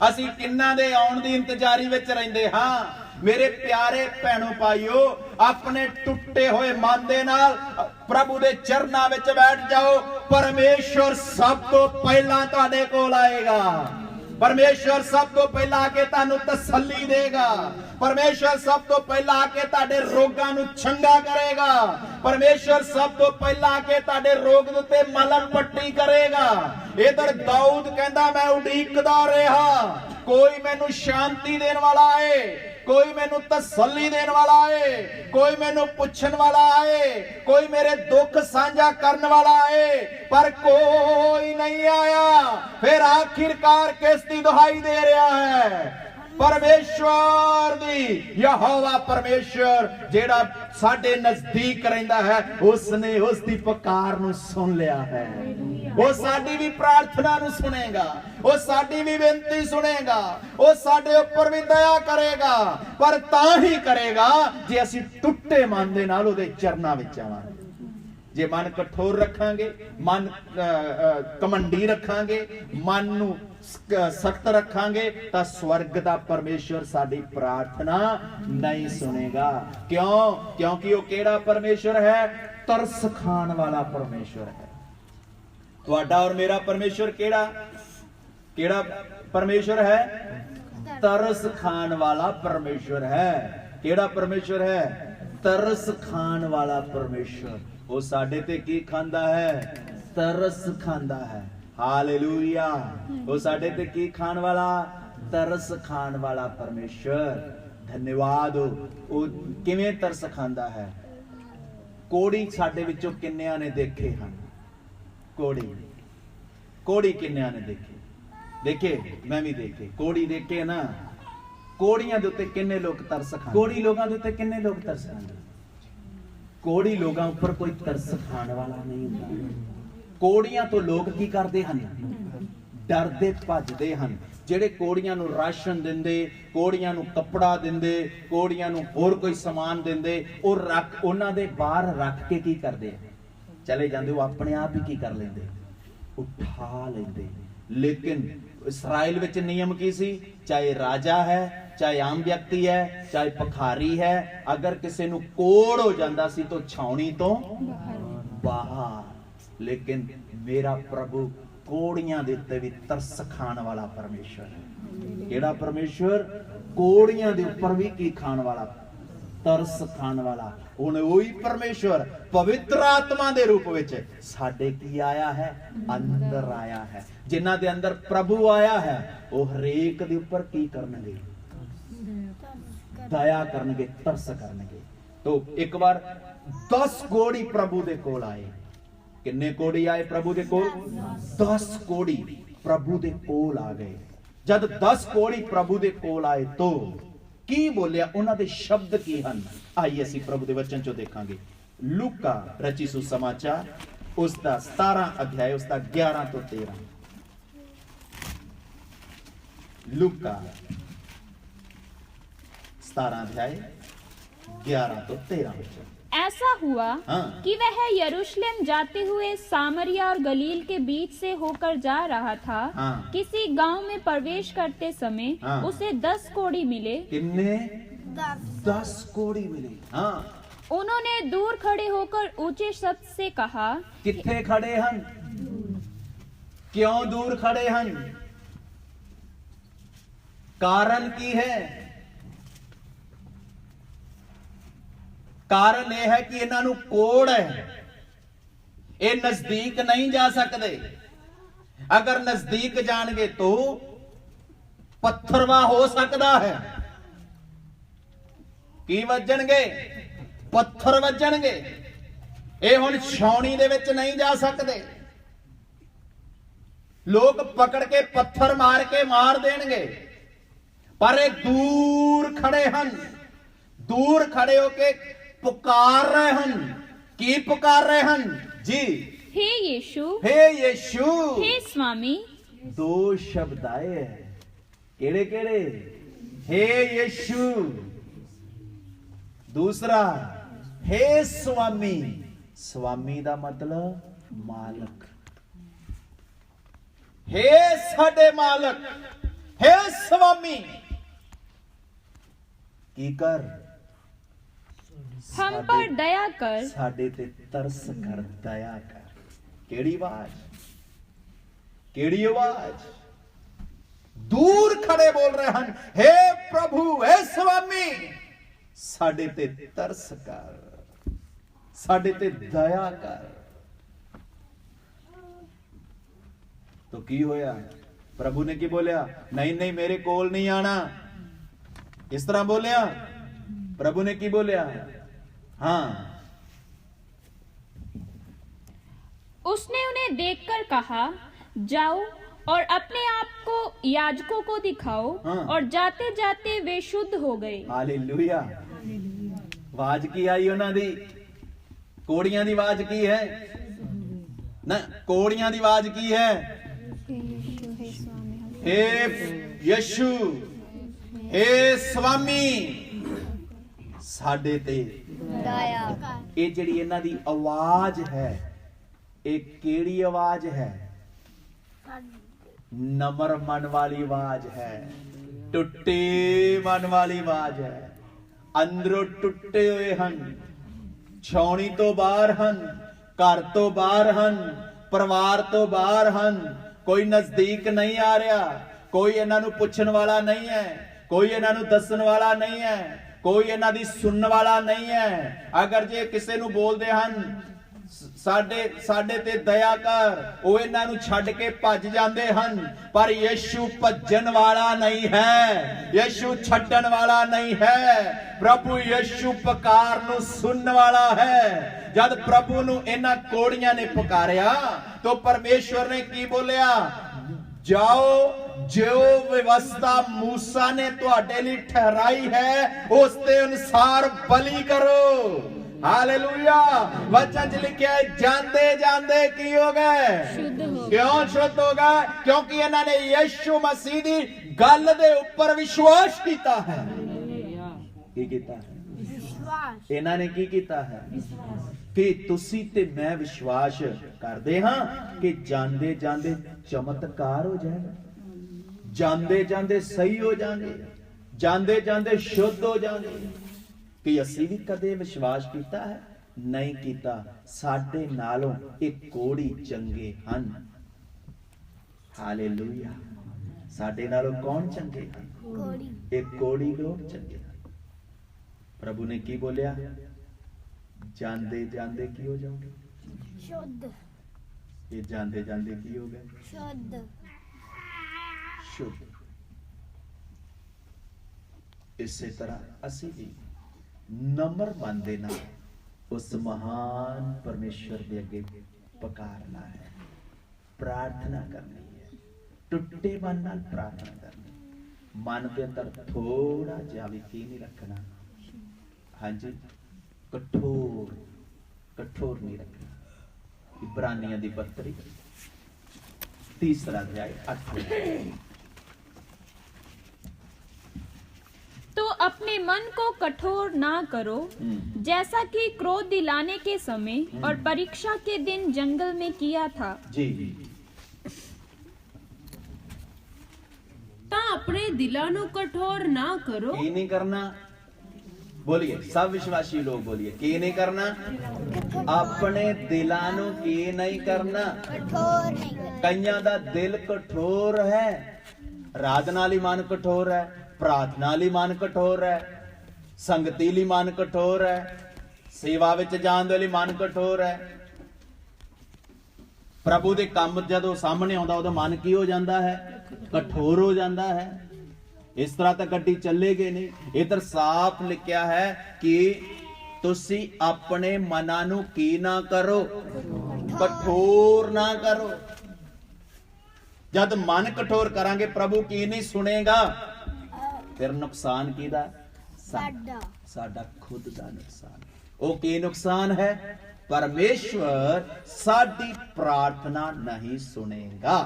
[SPEAKER 3] ਅਸੀਂ ਕਿੰਨਾ ਦੇ ਆਉਣ ਦੀ ਇੰਤਜ਼ਾਰੀ ਵਿੱਚ ਰਹਿੰਦੇ ਹਾਂ? ਮੇਰੇ ਪਿਆਰੇ ਭੈਣੋ ਭਾਈਓ, ਆਪਣੇ ਟੁੱਟੇ ਹੋਏ ਮਨ ਦੇ ਨਾਲ ਪ੍ਰਭੂ ਦੇ ਚਰਨਾਂ ਵਿੱਚ ਬੈਠ ਜਾਓ। ਪਰਮੇਸ਼ਵਰ ਸਭ ਤੋਂ ਪਹਿਲਾਂ ਤੁਹਾਡੇ ਕੋਲ ਆਏਗਾ। परमेश्वर सब तो पहला आके तानू तसल्ली देगा। परमेश्वर सब तो पहला आके ताडे रोगां नू चंगा करेगा। परमेश्वर सब तो पहला आके ताडे रोग दे उत्ते मलम पट्टी करेगा। इधर दाऊद कहंदा मैं उड़ीकदा रहा, कोई मैनू शांति देने वाला आए, कोई मैनू तसल्ली देने वाला आए, कोई मैनू पुछन वाला आए, कोई मेरे दुख साझा करने वाला आए, पर कोई नहीं आया। फिर आखिरकार किसकी दुहाई दे रहा है? परमेश्वर दी यहोवा परमेश्वर जेड़ा साडे नजदीक रहिंदा है, उसने उसकी पुकार नूं सुन लिया है। वो साडी भी प्रार्थना नूं सुनेगा, वो साडी भी बेनती सुनेगा, वो साडे उपर भी दया करेगा, पर तां ही करेगा जे असीं टुੱਟੇ मन दे नाल ओहदे चरनां विच आवांगे। जे मन कठोर रखांगे, मन कमंडी रखांगे, मन नूं सख्त रखांगे, तां स्वर्ग दा परमेश्वर साडी प्रार्थना नहीं सुनेगा। क्यों? क्योंकि वो केड़ा परमेश्वर है? तरस खान वाला परमेश्वर है। तुहाडा और मेरा परमेश्वर केड़ा केड़ा परमेश्वर है? तरस खान वाला परमेश्वर है। केड़ा परमेश्वर है? तरस खान वाला परमेश्वर। वो साडे ते की खांदा है? तरस खांदा है। हालेलुया। वो साडे ते की खान वाला? तरस खान वाला परमेश्वर। धन्यवाद। वो किवें तरस खांदा है? कोड़ी साडे विचों किन्नियां ने देखे हैं? कोड़ी किन्नियां ने देखे? मैं भी देखे। कोड़ी देखे ना। कोड़ियां दे उत्ते किन्ने लोग तरस खांदे? कोड़ी लोगां दे उत्ते किन्ने लोग तरस खांदे? कोड़ी लोगां उपर कोई तरस खाण वाला नहीं हुंदा। कोड़ियां तो लोग की करदे हन? डरदे भजदे हन। ਜਿਹੜੇ ਕੋੜੀਆਂ ਨੂੰ ਰਾਸ਼ਨ ਦਿੰਦੇ, ਕੋੜੀਆਂ ਨੂੰ ਕੱਪੜਾ ਦਿੰਦੇ, ਕੋੜੀਆਂ ਨੂੰ ਹੋਰ ਕੋਈ ਸਮਾਨ ਦਿੰਦੇ, ਉਹ ਰੱਖ ਉਹਨਾਂ ਦੇ ਬਾਹਰ ਰੱਖ ਕੇ ਕੀ ਕਰਦੇ? ਚਲੇ ਜਾਂਦੇ। ਉਹ ਆਪਣੇ ਆਪ ਹੀ ਕੀ ਕਰ ਲੈਂਦੇ? ਉਠਾ ਲੈਂਦੇ। ਲੇਕਿਨ ਇਸਰਾਇਲ ਵਿੱਚ ਨਿਯਮ ਕੀ ਸੀ? ਚਾਹੇ ਰਾਜਾ ਹੈ, ਚਾਹੇ ਆਮ ਵਿਅਕਤੀ ਹੈ, ਚਾਹੇ ਭਿਖਾਰੀ ਹੈ, ਅਗਰ ਕਿਸੇ ਨੂੰ ਕੋੜ ਹੋ ਜਾਂਦਾ ਸੀ ਤਾਂ ਛਾਉਣੀ ਤੋਂ ਬਾਹਰ। ਲੇਕਿਨ ਮੇਰਾ ਪ੍ਰਭੂ ਕੋੜੀਆਂ ਦੇ ਉੱਤੇ ਵੀ ਤਰਸ ਖਾਣ ਵਾਲਾ ਪਰਮੇਸ਼ਵਰ ਹੈ। ਕਿਹੜਾ ਪਰਮੇਸ਼ਵਰ? ਕੋੜੀਆਂ ਦੇ ਉੱਪਰ ਵੀ ਕੀ ਖਾਣ ਵਾਲਾ? ਤਰਸ ਖਾਣ ਵਾਲਾ। ਹੁਣ ਉਹੀ ਪਰਮੇਸ਼ਵਰ ਪਵਿੱਤਰ ਆਤਮਾ ਦੇ ਰੂਪ ਵਿੱਚ ਸਾਡੇ ਕੀ ਆਇਆ ਹੈ? ਅੰਦਰ ਆਇਆ ਹੈ। ਜਿਨ੍ਹਾਂ ਦੇ ਅੰਦਰ ਪ੍ਰਭੂ ਆਇਆ ਹੈ ਉਹ ਹਰੇਕ ਦੇ ਉੱਪਰ ਕੀ ਕਰਨਗੇ? ਦਇਆ ਕਰਨਗੇ, ਤਰਸ ਕਰਨਗੇ। तो एक बार 10 कोड़ी प्रभु दे कोल आए। किन्ने कोड़ी आए प्रभु दे कोल? 10 कोड़ी प्रभु दे कोल आ गए। जद 10 कोड़ी प्रभु दे कोल आए तो की बोलिया? उन्हां दे शब्द की हन? आइए असीं प्रभु दे वचन चो देखांगे। लूका रची सुसमाचार उसका 17 अध्याय उसका 11 तो 13। लूका 17 अध्याय 11 तो 13 वचन।
[SPEAKER 1] ऐसा हुआ कि वह यरूशलेम जाते हुए सामरिया और गलील के बीच से होकर जा रहा था। किसी गांव में प्रवेश करते समय उसे 10 कोड़ी मिले। कितने? 10 कोड़ी मिले। उन्होंने दूर खड़े होकर ऊंचे शब्द से कहा। कितने खड़े हन? क्यों दूर खड़े हन? कारण की है? कारण यह है कि इन्हां नूं कोड़ है, ये नजदीक नहीं जा सकते। अगर नजदीक जाएंगे तो पत्थरवा हो सकता है। की वजणगे? पत्थर वजणगे। ये हुण छाउणी दे विच नहीं जा सकते। लोग पकड़ के पत्थर मार के मार देंगे, पर ये दूर खड़े हन। दूर खड़े होके पुकार रहे हन। की पुकार रहे हन जी? हे यीशु,
[SPEAKER 3] हे यीशु,
[SPEAKER 1] हे स्वामी।
[SPEAKER 3] 2 शब्द आए हैं। केड़े केड़े? हे यीशु, दूसरा हे स्वामी। स्वामी दा मतलब मालक। हे साडे मालक, हे स्वामी की कर?
[SPEAKER 1] हम पर दया कर।
[SPEAKER 3] साडे ते तरस कर, दया कर। केड़ी आवाज? केड़ी आवाज? दूर खड़े बोल रहे हन, हे प्रभु, हे स्वामी, साडे ते तरस कर, साडे ते दया कर। तो की होया? प्रभु ने की बोलिया? नहीं नहीं, मेरे कोल नहीं आना। इस तरह बोलिया? प्रभु ने की बोलिया? हाँ,
[SPEAKER 1] उसने उन्हें देखकर कहा, जाओ और अपने आप को याजकों को दिखाओ।
[SPEAKER 3] हाँ।
[SPEAKER 1] और जाते जाते वे शुद्ध हो गए।
[SPEAKER 3] हालेलुया। आवाज की आई उन्हां दी? कोड़ियां दी आवाज की है ना? कोड़ियां दी आवाज की है? हे यीशु, हे स्वामी साडे ते
[SPEAKER 4] दया
[SPEAKER 3] ਇਹ ਜਿਹੜੀ ਇਹਨਾਂ ਦੀ ਆਵਾਜ਼ ਹੈ, ਇਹ ਕਿਹੜੀ ਆਵਾਜ਼ ਹੈ? ਨਮਰ ਮਨ ਵਾਲੀ ਆਵਾਜ਼ ਹੈ, ਟੁੱਟੇ ਮਨ ਵਾਲੀ ਆਵਾਜ਼ ਹੈ। ਅੰਦਰੋਂ ਟੁੱਟੇ ਹੋਏ ਹਨ, ਛਾਉਣੀ ਤੋਂ ਬਾਹਰ ਹਨ, ਘਰ ਤੋਂ ਬਾਹਰ ਹਨ, ਪਰਿਵਾਰ ਤੋਂ ਬਾਹਰ ਹਨ। ਕੋਈ ਨਜ਼ਦੀਕ ਨਹੀਂ ਆ ਰਿਹਾ, ਕੋਈ ਇਹਨਾਂ ਨੂੰ ਪੁੱਛਣ ਵਾਲਾ ਨਹੀਂ ਹੈ, ਕੋਈ ਇਹਨਾਂ ਨੂੰ ਦੱਸਣ ਵਾਲਾ ਨਹੀਂ ਹੈ, ਕੋਈ ਇਹਨਾਂ ਦੀ ਸੁਣਨ ਵਾਲਾ ਨਹੀਂ ਹੈ। ਅਗਰ ਜੇ ਕਿਸੇ ਨੂੰ ਬੋਲਦੇ ਹਨ ਸਾਡੇ ਤੇ ਦਇਆ ਕਰ, ਉਹ ਇਹਨਾਂ ਨੂੰ ਛੱਡ ਕੇ ਭੱਜ ਜਾਂਦੇ ਹਨ। ਪਰ ਯਿਸੂ ਭੱਜਣ ਵਾਲਾ ਨਹੀਂ ਹੈ, ਯਿਸੂ ਛੱਡਣ ਵਾਲਾ ਨਹੀਂ ਹੈ। ਪ੍ਰਭੂ ਯਿਸੂ ਪੁਕਾਰ ਨੂੰ ਸੁਣਨ ਵਾਲਾ ਹੈ। ਜਦ ਪ੍ਰਭੂ ਨੂੰ ਇਹਨਾਂ ਕੋੜੀਆਂ ਨੇ ਪੁਕਾਰਿਆ ਤਾਂ ਪਰਮੇਸ਼ਵਰ ਨੇ ਕੀ ਬੋਲਿਆ? ਜਾਓ, ਜੋ ਵਿਵਸਥਾ मूसा ने ਤੁਹਾਡੇ ਲਈ ਠਹਿਰਾਈ ਹੈ ਉਸ ਦੇ ਅਨੁਸਾਰ ਬਲੀ ਕਰੋ। हालेलुया। वचन च लिखा है जानते जानते की हो गए?
[SPEAKER 1] शुद्ध हो गए।
[SPEAKER 3] क्यों शुद्ध हो गए? क्योंकि इन्होंने यीशु मसीह दी गल दे ऊपर विश्वास कीता है। की कीता है?
[SPEAKER 4] विश्वास
[SPEAKER 3] इन्हों ने की कीता है कि तुसी ते मैं विश्वास करते हाँ कि जानते जानते चमत्कार हो जाएगा, जानते जानते सही हो जाएंगे, जानते जानते शुद्ध हो जाएंगे। कि ਅਸੀਂ ਵੀ ਕਦੇ ਵਿਸ਼ਵਾਸ ਕੀਤਾ ਹੈ? ਨਹੀਂ ਕੀਤਾ। ਸਾਡੇ ਨਾਲੋਂ ਇਹ ਕੋੜੀ ਚੰਗੇ ਹਨ। ਹਾਲੇਲੂਇਆ। ਸਾਡੇ ਨਾਲੋਂ ਕੌਣ ਚੰਗੇ ਹਨ?
[SPEAKER 4] कोड़ी
[SPEAKER 3] ਇਹ ਕੋੜੀ ਲੋਕ ਚੰਗੇ ਹਨ। ਪ੍ਰਭੂ ਨੇ ਕੀ ਬੋਲਿਆ? ਜਾਂਦੇ ਜਾਂਦੇ ਕੀ ਹੋ ਜਾਓਗੇ?
[SPEAKER 4] शुद्ध
[SPEAKER 3] ਇਹ ਜਾਂਦੇ ਜਾਂਦੇ ਕੀ ਹੋ ਗਏ?
[SPEAKER 4] शुद्ध
[SPEAKER 3] ਸ਼ੁੱਧ। ਇਸੇ ਤਰ੍ਹਾਂ ਅਸੀਂ ਵੀ ਨਮਰ ਮਨ ਦੇ ਨਾਲ ਉਸ ਮਹਾਨ ਪਰਮੇਸ਼ਵਰ ਦੇ ਅੱਗੇ ਪੁਕਾਰਨਾ ਹੈ, ਪ੍ਰਾਰਥਨਾ ਕਰਨੀ ਹੈ, ਟੁੱਟੇ ਮਨ ਨਾਲ ਪ੍ਰਾਰਥਨਾ ਕਰਨੀ। ਮਨ ਦੇ ਅੰਦਰ ਥੋੜਾ ਜਿਹਾ ਵੀ ਕੀ ਨਹੀਂ ਰੱਖਣਾ। ਹਾਂਜੀ, ਕਠੋਰ ਕਠੋਰ ਨਹੀਂ ਰੱਖਣਾ। ਇਬਰਾਨੀਆਂ ਦੀ ਪੱਤਰੀ 3 ਅਧਿਆਇ 8।
[SPEAKER 1] तो अपने मन को कठोर ना करो, जैसा कि क्रोध दिलाने के समय और परीक्षा के दिन जंगल में किया था।
[SPEAKER 3] जी।
[SPEAKER 2] ਤਾਂ ਆਪਣੇ ਦਿਲਾਂ ਨੂੰ ਕਠੋਰ ਨਾ ਕਰੋ।
[SPEAKER 3] की नहीं करना? बोलिए सब विश्वासी लोग बोलिए, की नहीं करना? अपने दिलां नू की नहीं करना?
[SPEAKER 4] कठोर नहीं करना।
[SPEAKER 3] कईयां दा दिल कठोर है, आराधना ਲਈ ਮਨ ਕਠੋਰ ਹੈ, ਪ੍ਰਾਰਥਨਾ ਲਈ ਮਨ ਕਠੋਰ ਹੈ, ਸੰਗਤੀ ਲਈ ਮਨ ਕਠੋਰ ਹੈ, ਸੇਵਾ ਵਿੱਚ ਜਾਣ ਦੇ ਲਈ ਮਨ ਕਠੋਰ ਹੈ। ਪ੍ਰਭੂ ਦੇ ਕੰਮ ਜਦੋਂ ਸਾਹਮਣੇ ਆਉਂਦਾ ਉਹਦਾ ਮਨ ਕੀ ਹੋ ਜਾਂਦਾ ਹੈ? ਕਠੋਰ ਹੋ ਜਾਂਦਾ ਹੈ। ਇਸ ਤਰ੍ਹਾਂ ਤਾਂ ਗੱਡੀ ਚੱਲੇਗੀ ਨਹੀਂ। ਇਧਰ ਸਾਫ਼ ਲਿਖਿਆ ਹੈ ਕਿ ਤੁਸੀਂ ਆਪਣੇ ਮਨਾਂ ਨੂੰ ਕੀ ਨਾ ਕਰੋ? ਕਠੋਰ ਨਾ ਕਰੋ। ਜਦ ਮਨ ਕਠੋਰ ਕਰਾਂਗੇ ਪ੍ਰਭੂ ਕੀ ਨਹੀਂ ਸੁਣੇਗਾ? ਫਿਰ ਨੁਕਸਾਨ ਕਿਹਦਾ?
[SPEAKER 4] साडा
[SPEAKER 3] ਸਾਡਾ ਖੁਦ ਦਾ ਨੁਕਸਾਨ। ਉਹ ਕੀ ਨੁਕਸਾਨ ਹੈ? परमेश्वर साडी प्रार्थना नहीं सुनेगा।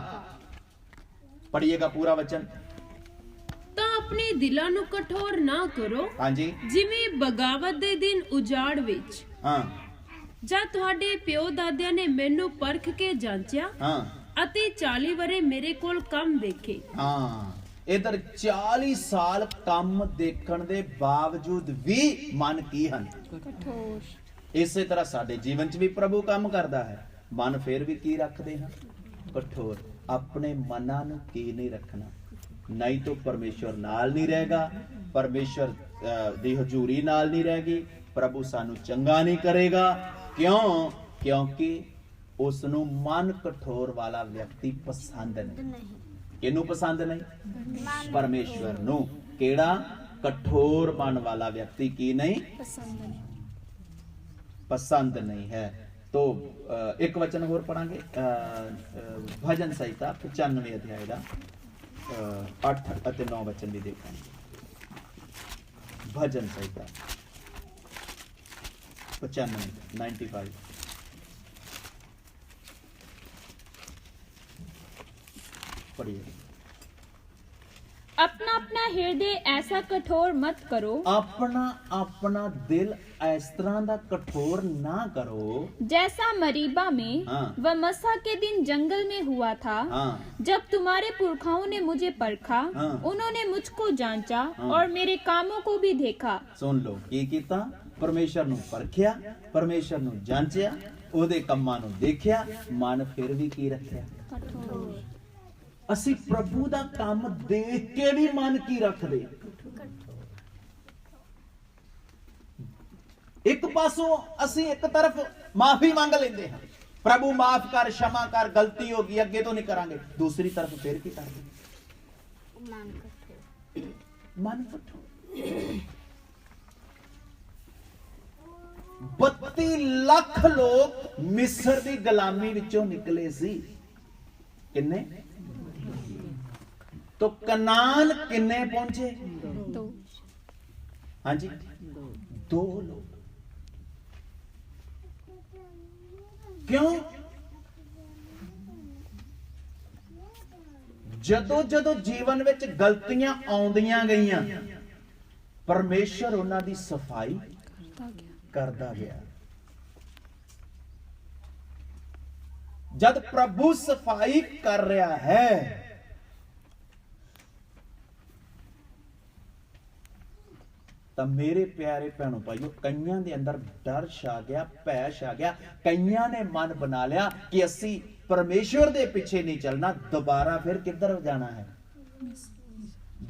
[SPEAKER 3] पढ़िएगा पूरा वचन।
[SPEAKER 2] ਤਾਂ ਆਪਣੇ ਦਿਲਾਂ ਨੂੰ ਕਠੋਰ ਨਾ ਕਰੋ।
[SPEAKER 3] हाँ जी।
[SPEAKER 2] ਜਿਵੇਂ ਬਗਾਵਤ ਦੇ ਦਿਨ ਉਜਾੜ ਵਿੱਚ
[SPEAKER 3] हाँ
[SPEAKER 2] ਜਦ ਤੁਹਾਡੇ ਪਿਓ ਦਾਦਿਆਂ ਨੇ ਮੈਨੂੰ ਪਰਖ ਕੇ ਜਾਂਚਿਆ
[SPEAKER 3] हाँ
[SPEAKER 2] ਅਤੇ 40 ਵਰੇ ਮੇਰੇ ਕੋਲ ਕੰਮ ਦੇਖੇ।
[SPEAKER 3] हाँ इधर 40 साल काम देखण दे बावजूद भी मन की हन
[SPEAKER 1] कठोर।
[SPEAKER 3] इसे तरह साडे जीवन च भी प्रभु काम करदा है। मन फिर भी की रखदे हैं? कठोर। अपने मनां नूं की नहीं रखना, नहीं तो परमेश्वर नाल नहीं रहेगा, परमेश्वर दी हजूरी नाल नहीं रहेगी, प्रभु सानू चंगा नहीं करेगा। क्यों? क्योंकि उसनू मन कठोर वाला व्यक्ति पसंद नहीं।
[SPEAKER 4] नहीं
[SPEAKER 3] किनू पसंद नहीं? परमेश्वर नू। केड़ा? कठोर मन वाला व्यक्ति की नहीं
[SPEAKER 1] पसंद नहीं।
[SPEAKER 3] पसंद नहीं है। तो एक वचन होर पढ़ांगे भजन संहिता 95 अध्याय का 8 ਅਤੇ 9 वचन भी देखांगे। भजन संहिता 95 पढ़िए।
[SPEAKER 1] अपना अपना हृदय ऐसा कठोर मत करो,
[SPEAKER 3] अपना अपना दिल इस तरह दा कठोर ना करो
[SPEAKER 1] जैसा मरीबा में
[SPEAKER 3] हाँ।
[SPEAKER 1] व मसा के दिन जंगल में हुआ था।
[SPEAKER 3] हाँ।
[SPEAKER 1] जब तुम्हारे पुरखाओं ने मुझे परखा,
[SPEAKER 3] हाँ।
[SPEAKER 1] उन्होंने मुझको जांचा
[SPEAKER 3] हाँ।
[SPEAKER 1] और मेरे कामों को भी देखा।
[SPEAKER 3] सुन लो की कीता, परमेश्वर ਨੂੰ ਪਰਖਿਆ, परमेश्वर ਨੂੰ ਜਾਂਚਿਆ, ਉਹਦੇ ਕੰਮਾਂ ਨੂੰ ਦੇਖਿਆ, ਮਨ ਫਿਰ ਵੀ ਕੀ ਰੱਖਿਆ? ਅਸੀਂ ਪ੍ਰਭੂ ਦਾ ਕੰਮ ਦੇਖ ਕੇ ਵੀ ਮਨ ਕੀ ਰੱਖਦੇ? ਇੱਕ ਪਾਸੋਂ ਅਸੀਂ ਇੱਕ ਤਰਫ ਮਾਫੀ ਮੰਗ ਲੈਂਦੇ ਹਾਂ, ਪ੍ਰਭੂ ਮਾਫ ਕਰ, क्षमा कर, गलती हो गई, ਅੱਗੇ ਤੋਂ ਨਹੀਂ ਕਰਾਂਗੇ। ਦੂਸਰੀ ਤਰਫ ਫਿਰ ਕੀ ਕਰਦੇ? ਮਨ ਕਠੋਰ। 32 ਲੱਖ ਲੋਕ ਮਿਸਰ ਦੀ ਗੁਲਾਮੀ ਵਿੱਚੋਂ ਨਿਕਲੇ ਸੀ। ਕਿੰਨੇ? तो कनान किन्ने पहुंचे? हाँ जी, 2 लोग। क्यों? जदों जदों जीवन विच गलतियां आउंदियां गईयां, परमेश्वर उन्हां दी सफाई करदा गया। जद प्रभु सफाई कर रहा है ਤਾਂ ਮੇਰੇ ਪਿਆਰੇ ਭੈਣੋ ਭਾਈਓ, ਕਈਆਂ ਦੇ ਅੰਦਰ ਡਰ ਛਾ ਗਿਆ, ਭੈ ਛਾ ਗਿਆ। ਕਈਆਂ ਨੇ ਮਨ ਬਣਾ ਲਿਆ ਕਿ ਅਸੀਂ ਪਰਮੇਸ਼ਵਰ ਦੇ ਪਿੱਛੇ ਨਹੀਂ ਚੱਲਣਾ, ਦੁਬਾਰਾ ਫਿਰ ਕਿੱਧਰ ਜਾਣਾ ਹੈ?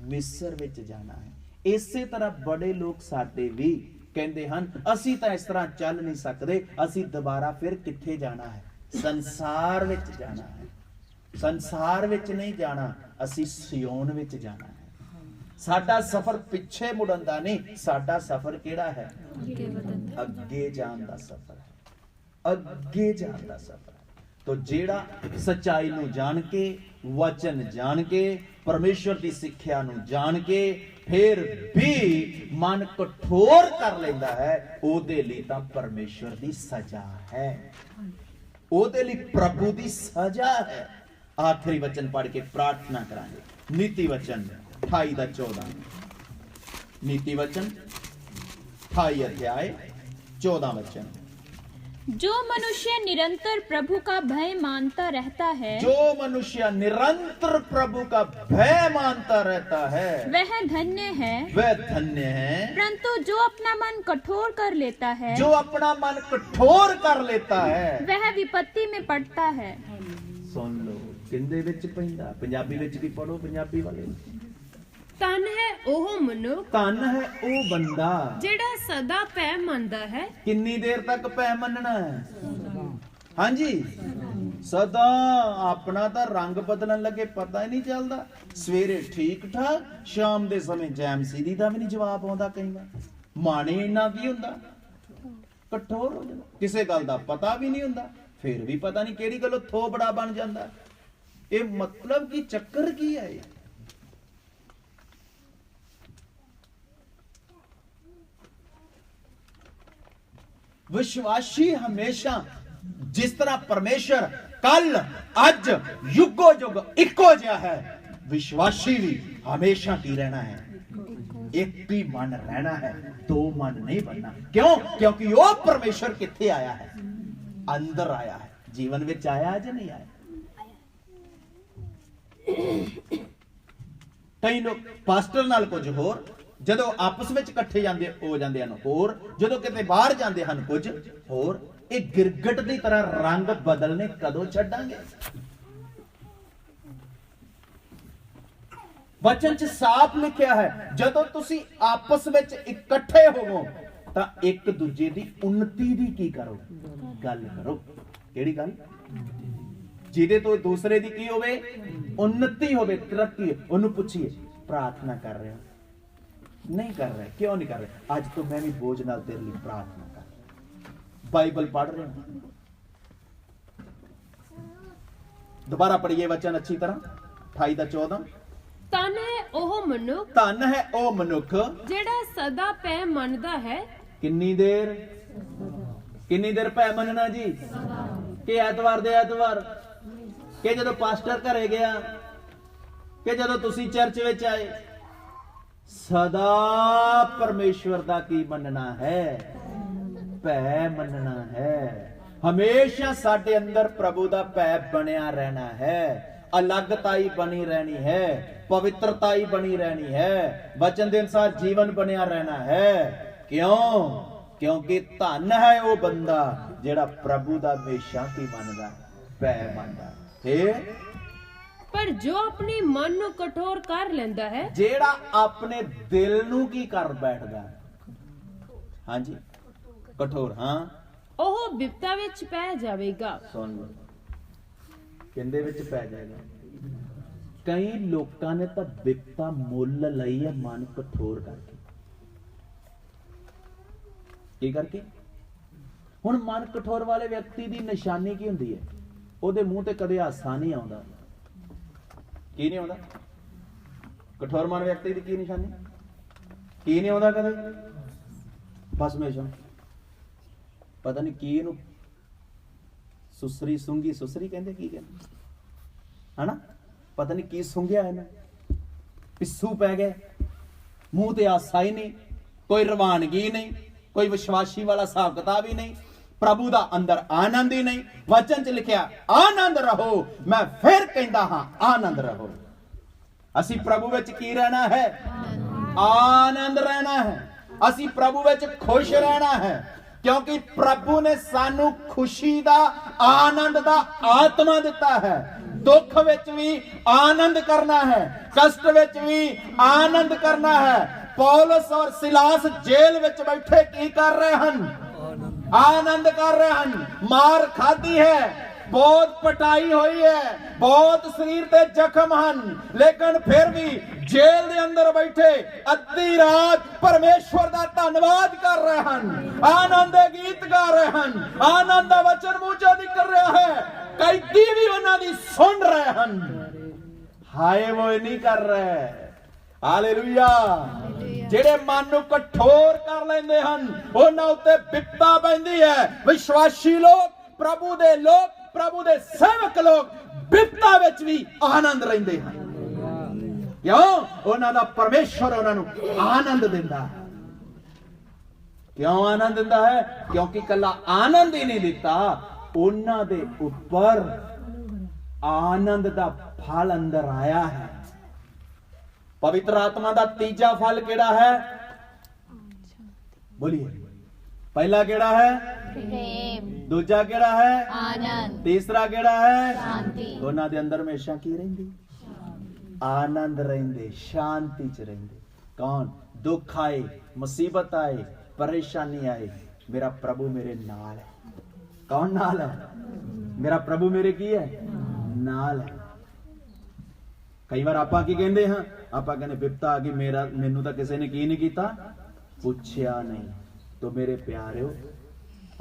[SPEAKER 3] ਮਿਸਰ ਵਿੱਚ ਜਾਣਾ ਹੈ। ਇਸੇ ਤਰ੍ਹਾਂ ਬੜੇ ਲੋਕ ਸਾਡੇ ਵੀ ਕਹਿੰਦੇ ਹਨ, ਅਸੀਂ ਤਾਂ ਇਸ ਤਰ੍ਹਾਂ ਚੱਲ ਨਹੀਂ ਸਕਦੇ, ਅਸੀਂ ਦੁਬਾਰਾ ਫਿਰ ਕਿੱਥੇ ਜਾਣਾ ਹੈ? ਸੰਸਾਰ ਵਿੱਚ ਜਾਣਾ ਹੈ। ਸੰਸਾਰ ਵਿੱਚ ਨਹੀਂ ਜਾਣਾ, ਅਸੀਂ ਸਿਯੋਨ ਵਿੱਚ ਜਾਣਾ ਹੈ। ਸਾਡਾ ਸਫ਼ਰ ਪਿੱਛੇ ਮੁੜਨ ਦਾ ਨਹੀਂ, ਸਾਡਾ ਸਫ਼ਰ ਕਿਹੜਾ ਹੈ? ਅੱਗੇ ਜਾਣ ਦਾ ਸਫ਼ਰ ਹੈ। ਅੱਗੇ ਜਾਣ ਦਾ ਸਫ਼ਰ ਹੈ। ਤੋ ਜਿਹੜਾ ਸੱਚਾਈ ਨੂੰ ਜਾਣ ਕੇ, ਵਚਨ ਜਾਣ ਕੇ, ਪਰਮੇਸ਼ਵਰ ਦੀ ਸਿੱਖਿਆ ਨੂੰ ਜਾਣ ਕੇ ਫਿਰ ਵੀ ਮਨ ਕਠੋਰ ਕਰ ਲੈਂਦਾ ਹੈ, ਉਹਦੇ ਲਈ ਤਾਂ ਪਰਮੇਸ਼ਵਰ ਦੀ ਸਜ਼ਾ ਹੈ, ਉਹਦੇ ਲਈ ਪ੍ਰਭੂ ਦੀ ਸਜ਼ਾ ਹੈ। ਆਖਰੀ ਵਚਨ ਪੜ੍ਹ ਕੇ ਪ੍ਰਾਰਥਨਾ ਕਰਾਂਗੇ। ਨੀਤੀ ਵਚਨ 28 ਦਾ 14, नीति वचन 28 अध्याय 14 वचन।
[SPEAKER 1] जो मनुष्य निरंतर प्रभु का भय मानता रहता है,
[SPEAKER 3] जो मनुष्य निरंतर प्रभु का भय मानता रहता है,
[SPEAKER 1] वह धन्य है।
[SPEAKER 3] वह धन्य है।
[SPEAKER 1] परंतु जो अपना मन कठोर कर लेता है,
[SPEAKER 3] जो अपना मन कठोर कर लेता है,
[SPEAKER 1] वह विपत्ति में पड़ता है।
[SPEAKER 3] सुन लो, किंदे विच पैंदा? पंजाबी विच भी पढ़ो, पंजाबी वाले।
[SPEAKER 2] ਧਨ ਹੈ ਉਹ ਮਨੁੱਖ,
[SPEAKER 3] ਧਨ ਹੈ ਉਹ ਬੰਦਾ
[SPEAKER 2] ਜਿਹੜਾ ਸਦਾ ਭੈ ਮੰਨਦਾ ਹੈ।
[SPEAKER 3] ਕਿੰਨੀ ਦੇਰ ਤੱਕ ਭੈ ਮੰਨਣਾ ਹੈ? ਹਾਂਜੀ, ਸਦਾ। ਆਪਣਾ ਤਾਂ ਰੰਗ ਬਦਲਣ ਲੱਗੇ ਪਤਾ ਹੀ ਨਹੀਂ ਚੱਲਦਾ। ਸਵੇਰੇ ਠੀਕ ਠਾਕ, ਸ਼ਾਮ ਦੇ ਸਮੇਂ ਜੈਮਸੀਦੀ ਦਾ ਵੀ ਨਹੀਂ ਜਵਾਬ ਆਉਂਦਾ। ਕਈ ਵਾਰ ਮਾਣੇ ਇੰਨਾ ਕੀ ਹੁੰਦਾ, ਕਠੋਰ ਹੋ ਜਾਂਦਾ। ਕਿਸੇ ਗੱਲ ਦਾ ਪਤਾ ਵੀ ਨਹੀਂ ਹੁੰਦਾ, ਫਿਰ ਵੀ ਪਤਾ ਨਹੀਂ ਕਿਹੜੀ ਗੱਲੋਂ ਥੋਬੜਾ ਬਣ ਜਾਂਦਾ। ਇਹ ਮਤਲਬ ਕੀ ਚੱਕਰ ਕੀ ਹੈ? विश्वासी हमेशा जिस तरह परमेश्वर कल अज युगो युग इको जिहा है, विश्वासी भी हमेशा की रहना है, एक ही मन रहना है, 2 मन नहीं बनना। क्यों? क्योंकि वो परमेश्वर किथे आया है? अंदर आया है। जीवन में आया या नहीं आया? कई लोग पास्टर नाल कुछ होर, ਜਦੋਂ ਆਪਸ ਵਿੱਚ ਇਕੱਠੇ ਜਾਂਦੇ ਹੋ ਜਾਂਦੇ ਹਨ ਹੋਰ, ਜਦੋਂ ਕਿਤੇ ਬਾਹਰ ਜਾਂਦੇ ਹਨ ਕੁਝ ਹੋਰ। ਇਹ ਗਿਰਗਟ ਦੀ ਤਰ੍ਹਾਂ ਰੰਗ ਬਦਲਨੇ ਕਦੋਂ ਛੱਡਾਂਗੇ? ਵਚਨ 'ਚ ਸਾਫ਼ ਲਿਖਿਆ ਹੈ, ਜਦੋਂ ਤੁਸੀਂ ਆਪਸ ਵਿੱਚ ਇਕੱਠੇ ਹੋਵੋ ਤਾਂ ਇੱਕ ਦੂਜੇ ਦੀ ਉન્નਤੀ ਦੀ ਕੀ ਕਰੋ? ਗੱਲ ਕਰੋ। ਕਿਹੜੀ ਗੱਲ? ਜਿਹਦੇ ਤੋਂ ਦੂਸਰੇ ਦੀ ਕੀ ਹੋਵੇ? ਉન્નਤੀ ਹੋਵੇ, ਤਰੱਕੀ। ਉਹਨੂੰ ਪੁੱਛੀਏ, ਪ੍ਰਾਰਥਨਾ ਕਰ ਰਹੇ ਹੋ? नहीं कर रहे। क्यों नहीं कर रहे? आज तो मैं भी बोझ नाल तेरे लिए प्रार्थना कर, बाइबल पढ़ रहे हो, दोबारा पढ़िए वचन अच्छी तरह, 28 ਦਾ 14।
[SPEAKER 2] ਧਨ ਹੈ ਉਹ ਮਨੁੱਖ
[SPEAKER 3] ਧਨ ਹੈ ਉਹ ਮਨੁੱਖ
[SPEAKER 2] ਜਿਹੜਾ ਸਦਾ ਪੈ ਮੰਨਦਾ ਹੈ।
[SPEAKER 3] ਕਿੰਨੀ ਦੇਰ ਪੈ ਮੰਨਣਾ ਜੀ? ਕਿ ਐਤਵਾਰ ਦੇ ਐਤਵਾਰ, ਕਿ ਜਦੋਂ ਪਾਸਟਰ ਘਰੇ ਗਿਆ, ਕਿ ਜਦੋਂ ਤੁਸੀਂ ਚਰਚ ਵਿੱਚ ਆਏ? ਸਦਾ ਪਰਮੇਸ਼ਵਰ ਦਾ ਕੀ ਮੰਨਣਾ ਹੈ? ਭੈ ਮੰਨਣਾ ਹੈ। ਹਮੇਸ਼ਾ ਸਾਡੇ ਅੰਦਰ ਪ੍ਰਭੂ ਦਾ ਭੈ ਬਣਿਆ ਰਹਿਣਾ ਹੈ, ਅਲੱਗਤਾਈ ਬਣੀ ਰਹਿਣੀ ਹੈ, ਪਵਿੱਤਰਤਾਈ ਬਣੀ ਰਹਿਣੀ ਹੈ, ਵਚਨ ਦੇ ਅਨੁਸਾਰ ਜੀਵਨ ਬਣਿਆ ਰਹਿਣਾ ਹੈ। ਕਿਉਂ? ਕਿਉਂਕਿ ਧਨ ਹੈ ਉਹ ਬੰਦਾ ਜਿਹੜਾ ਪ੍ਰਭੂ ਦਾ ਹਮੇਸ਼ਾ ਕੀ ਮੰਨਦਾ, ਭੈ ਮੰਨਦਾ। ਫਿਰ
[SPEAKER 2] ਪਰ ਜੋ ਆਪਣੇ ਮਨ ਨੂੰ ਕਠੋਰ ਕਰ ਲੈਂਦਾ ਹੈ,
[SPEAKER 3] ਜਿਹੜਾ ਆਪਣੇ ਦਿਲ ਨੂੰ ਕੀ ਕਰ ਬੈਠਦਾ, ਹਾਂਜੀ ਕਠੋਰ, ਹਾਂ,
[SPEAKER 2] ਉਹ ਬਿਪਤਾ ਵਿੱਚ ਪੈ ਜਾਵੇਗਾ।
[SPEAKER 3] ਸੁਣ ਲਓ, ਕਿੰਦੇ ਵਿੱਚ ਪੈ ਜਾਏਗਾ? ਕਈ ਲੋਕਾਂ ਨੇ ਤਾਂ ਬਿਪਤਾ ਮੁੱਲ ਲਈ ਹੈ ਮਨ ਕਠੋਰ ਕਰਕੇ। ਕੀ ਕਰਕੇ? ਹੁਣ ਮਨ ਕਠੋਰ ਵਾਲੇ ਵਿਅਕਤੀ ਦੀ ਨਿਸ਼ਾਨੀ ਕੀ ਹੁੰਦੀ ਹੈ? ਉਹਦੇ ਮੂੰਹ ਤੇ ਕਦੇ ਹਾਸਾ ਨਹੀਂ ਆਉਂਦਾ। ਕੀ ਨਹੀਂ ਆਉਂਦਾ? ਕਠੋਰ ਮਨ ਵਿਅਕਤੀ ਦੀ ਕੀ ਨਿਸ਼ਾਨੀ? ਕੀ ਨਹੀਂ ਆਉਂਦਾ ਕਦੇ? ਬਸ ਹਮੇਸ਼ਾ ਪਤਾ ਨਹੀਂ ਕੀ ਇਹਨੂੰ ਸੁਸਰੀ ਸੁੰਗੀ, ਸੁਸਰੀ ਕਹਿੰਦੇ, ਕੀ ਕਹਿੰਦੇ ਹਨਾ, ਪਤਾ ਨਹੀਂ ਕੀ ਸੁੰਘਿਆ ਇਹਨੂੰ, ਪਿੱਸੂ ਪੈ ਗਏ, ਮੂੰਹ ਤੇ ਹਾਸਾ ਹੀ ਨਹੀਂ, ਕੋਈ ਰਵਾਨਗੀ ਨਹੀਂ, ਕੋਈ ਵਿਸ਼ਵਾਸੀ ਵਾਲਾ ਹਿਸਾਬ ਕਿਤਾਬ ਹੀ ਨਹੀਂ, ਪ੍ਰਭੂ ਦਾ ਅੰਦਰ ਆਨੰਦ ਹੀ ਨਹੀਂ। ਵਚਨ 'ਚ ਲਿਖਿਆ ਆਨੰਦ ਰਹੋ, ਮੈਂ ਫਿਰ ਕਹਿੰਦਾ ਹਾਂ ਆਨੰਦ ਰਹੋ। ਅਸੀਂ ਪ੍ਰਭੂ ਵਿੱਚ ਕੀ ਰਹਿਣਾ ਹੈ? ਆਨੰਦ ਰਹਿਣਾ ਹੈ। ਅਸੀਂ ਪ੍ਰਭੂ ਵਿੱਚ ਖੁਸ਼ ਰਹਿਣਾ ਹੈ, ਕਿਉਂਕਿ ਪ੍ਰਭੂ ਨੇ ਸਾਨੂੰ ਖੁਸ਼ੀ ਦਾ, ਆਨੰਦ ਦਾ ਆਤਮਾ ਦਿੱਤਾ ਹੈ। ਦੁੱਖ ਵਿੱਚ ਵੀ ਆਨੰਦ ਕਰਨਾ ਹੈ, ਕਸ਼ਟ ਵਿੱਚ ਵੀ ਆਨੰਦ ਕਰਨਾ ਹੈ। ਪੌਲਸ ਔਰ ਸਿਲਾਸ ਜੇਲ੍ਹ ਵਿੱਚ ਬੈਠੇ ਕੀ ਕਰ ਰਹੇ ਹਨ? ਆਨੰਦ ਕਰ ਰਹੇ ਹਨ। ਮਾਰ ਖਾਧੀ ਹੈ, ਬਹੁਤ ਪਟਾਈ ਹੋਈ ਹੈ, ਬਹੁਤ ਸਰੀਰ ਤੇ ਜ਼ਖਮ ਹਨ, ਲੇਕਿਨ ਫਿਰ ਵੀ ਜੇਲ੍ਹ ਦੇ ਅੰਦਰ ਬੈਠੇ ਅੱਧੀ ਰਾਤ ਪਰਮੇਸ਼ਵਰ ਦਾ ਧੰਨਵਾਦ ਕਰ ਰਹੇ ਹਨ, ਆਨੰਦ ਦੇ ਗੀਤ ਗਾ ਰਹੇ ਹਨ, ਆਨੰਦ ਦਾ ਵਚਨ ਮੂੰਹ ਚੋਂ ਨਿਕਲ ਰਿਹਾ ਹੈ। ਕੈਦੀ ਵੀ ਉਹਨਾਂ ਦੀ ਸੁਣ ਰਹੇ ਹਨ। ਹਾਏ ਉਹ ਨਹੀਂ ਕਰ ਰਹੇ। ਹਾਲੇਲੂਇਆ। ਜਿਹੜੇ ਮਨ ਨੂੰ ਕਠੋਰ ਕਰ ਲੈਂਦੇ ਹਨ ਉਹਨਾਂ ਉੱਤੇ ਬਿਪਤਾ ਪੈਂਦੀ ਹੈ। ਵਿਸ਼ਵਾਸੀ ਲੋਕ, ਪ੍ਰਭੂ ਦੇ ਲੋਕ, ਪ੍ਰਭੂ ਦੇ ਸੇਵਕ ਲੋਕ ਬਿਪਤਾ ਵਿੱਚ ਵੀ ਆਨੰਦ ਰਹਿੰਦੇ ਹਨ। ਕਿਉਂ? ਉਹਨਾਂ ਦਾ ਪਰਮੇਸ਼ਵਰ ਉਹਨਾਂ ਨੂੰ ਆਨੰਦ ਦਿੰਦਾ ਹੈ। ਕਿਉਂ ਆਨੰਦ ਦਿੰਦਾ ਹੈ? ਕਿਉਂਕਿ ਕੱਲਾ ਆਨੰਦ ਹੀ ਨਹੀਂ ਦਿੱਤਾ, ਉਹਨਾਂ ਦੇ ਉੱਪਰ ਆਨੰਦ ਦਾ ਫਲ ਅੰਦਰ ਆਇਆ ਹੈ। ਪਵਿੱਤਰ ਆਤਮਾ ਦਾ ਤੀਜਾ ਫਲ ਕਿਹੜਾ ਹੈ? ਬੋਲੀਏ। ਪਹਿਲਾ ਕਿਹੜਾ ਹੈ?
[SPEAKER 4] प्रेम,
[SPEAKER 3] ਦੂਜਾ ਕਿਹੜਾ ਹੈ?
[SPEAKER 4] आनंद,
[SPEAKER 3] ਤੀਸਰਾ ਕਿਹੜਾ ਹੈ?
[SPEAKER 4] शांति,
[SPEAKER 3] ਉਹਨਾਂ ਦੇ ਅੰਦਰ ਹਮੇਸ਼ਾ ਕੀ ਰਹਿੰਦੀ? ਆਨੰਦ ਰਹਿੰਦੇ, ਸ਼ਾਂਤੀ ਚ ਰਹਿੰਦੇ। ਕੌਣ? ਦੁੱਖ ਆਏ, ਮੁਸੀਬਤ ਆਏ, ਪਰੇਸ਼ਾਨੀ ਆਏ, ਮੇਰਾ ਪ੍ਰਭੂ ਮੇਰੇ ਨਾਲ ਹੈ। ਕੌਣ ਨਾਲ ਹੈ? ਮੇਰਾ ਪ੍ਰਭੂ ਮੇਰੇ ਕੀ ਹੈ? ਨਾਲ ਹੈ। ਕਈ ਵਾਰ ਆਪਾਂ ਕੀ ਕਹਿੰਦੇ ਹਾਂ? ਆਪਾਂ ਕਹਿੰਦੇ ਬਿਪਤਾ ਆ ਗਈ, ਮੈਨੂੰ ਤਾਂ ਕਿਸੇ ਨੇ ਕੀ ਨਹੀਂ ਕੀਤਾ, ਪੁੱਛਿਆ ਨਹੀਂ। ਤੋ ਮੇਰੇ ਪਿਆਰਿਓ,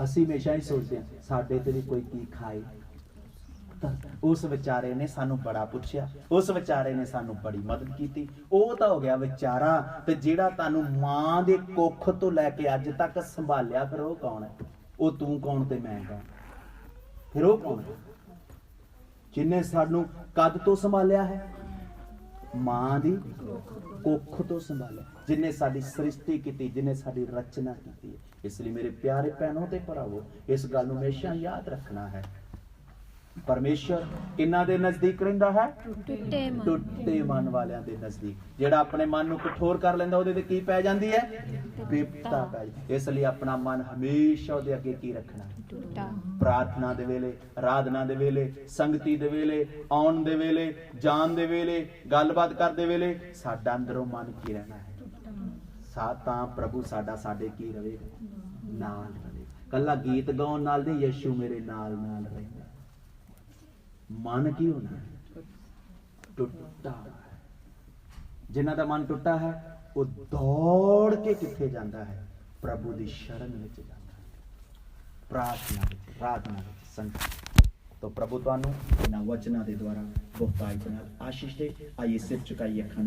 [SPEAKER 3] ਅਸੀਂ ਹਮੇਸ਼ਾ ਹੀ ਸੋਚਦੇ ਹਾਂ ਸਾਡੇ ਤੇ ਵੀ ਕੋਈ ਕੀ ਖਾਏ। ਉਸ ਵਿਚਾਰੇ ਨੇ ਸਾਨੂੰ ਬੜਾ ਪੁੱਛਿਆ, ਉਸ ਵਿਚਾਰੇ ਨੇ ਸਾਨੂੰ ਬੜੀ ਮਦਦ ਕੀਤੀ। ਉਹ ਤਾਂ ਹੋ ਗਿਆ ਵਿਚਾਰਾ, ਤੇ ਜਿਹੜਾ ਤੁਹਾਨੂੰ ਮਾਂ ਦੇ ਕੁੱਖ ਤੋਂ ਲੈ ਕੇ ਅੱਜ ਤੱਕ ਸੰਭਾਲਿਆ, ਫਿਰ ਉਹ ਕੌਣ ਹੈ? ਉਹ ਤੂੰ ਕੌਣ ਤੇ ਮੈਂ ਕੌਣ? ਫਿਰ ਉਹ ਕੌਣ ਹੈ? ਜਿਨੇ ਸਾਨੂੰ ਕਦ ਤੋਂ ਸੰਭਾਲਿਆ ਹੈ? ਮਾਂ ਦੀ ਕੁੱਖ ਤੋਂ ਸੰਭਾਲਿਆ, ਜਿਨੇ ਸਾਡੀ ਸ੍ਰਿਸ਼ਟੀ ਕੀਤੀ, ਜਿਨੇ ਸਾਡੀ ਰਚਨਾ ਕੀਤੀ ਹੈ। ਇਸ ਲਈ ਮੇਰੇ ਪਿਆਰੇ ਭੈਣੋ ਤੇ ਭਰਾਵੋ, ਇਸ ਗੱਲ ਨੂੰ ਹਮੇਸ਼ਾ ਯਾਦ ਰੱਖਣਾ ਹੈ। ਪਰਮੇਸ਼ਰ ਕਿਹਨਾਂ ਦੇ ਨਜ਼ਦੀਕ ਰਹਿੰਦਾ ਹੈ? ਟੁੱਟੇ ਮਨ ਵਾਲਿਆਂ ਦੇ ਨਜ਼ਦੀਕ। ਜਿਹੜਾ ਆਪਣੇ ਮਨ ਨੂੰ ਕਠੋਰ ਕਰ ਲੈਂਦਾ, ਉਹਦੇ ਤੇ ਕੀ ਪੈ ਜਾਂਦੀ ਹੈ? ਬਿਪਤਾ ਪੈ ਜਾਂਦੀ। ਇਸ ਲਈ ਆਪਣਾ ਮਨ ਹਮੇਸ਼ਾ ਉਹਦੇ ਅੱਗੇ ਕੀ ਰੱਖਣਾ? ਪ੍ਰਾਰਥਨਾ ਦੇ ਵੇਲੇ, ਆਰਾਧਨਾ ਦੇ ਵੇਲੇ, ਸੰਗਤੀ ਦੇ ਵੇਲੇ, ਆਉਣ ਦੇ ਵੇਲੇ, ਜਾਣ ਦੇ ਵੇਲੇ, ਗੱਲਬਾਤ ਕਰਦੇ ਵੇਲੇ ਸਾਡਾ ਅੰਦਰੋਂ ਮਨ ਕੀ ਰਹਿਣਾ ਹੈ? ਤਾਂ ਪ੍ਰਭੂ ਸਾਡਾ ਸਾਡੇ ਕੀ ਰਹੇਗਾ? ਨਾਲ ਰਹੇ। ਕੱਲਾ ਗੀਤ ਗਾਉਣ ਨਾਲ ਨਹੀਂ, ਯਿਸੂ ਮੇਰੇ ਨਾਲ ਨਾਲ ਰਹਿੰਦਾ। ਮਨ ਕੀ ਹੁੰਦਾ? ਟੁੱਟਾ। ਜਿਨ੍ਹਾਂ ਦਾ ਮਨ ਟੁੱਟਾ ਹੈ ਉਹ ਦੌੜ ਕੇ ਕਿੱਥੇ ਜਾਂਦਾ ਹੈ? ਪ੍ਰਭੂ ਦੀ ਸ਼ਰਨ ਵਿੱਚ ਜਾਂਦਾ ਹੈ, ਪ੍ਰਾਰਥਨਾ ਵਿੱਚ, ਆਰਾਧਨਾ ਵਿੱਚ, ਸੰਗਤ। ਤੋ ਪ੍ਰਭੂ ਤੁਹਾਨੂੰ ਇਹਨਾਂ ਵਚਨਾਂ ਦੇ ਦੁਆਰਾ ਬਹੁਤਾਇਤ ਨਾਲ ਆਸ਼ੀਸ਼ ਦੇ। ਆइए सिर झुकाइए अखां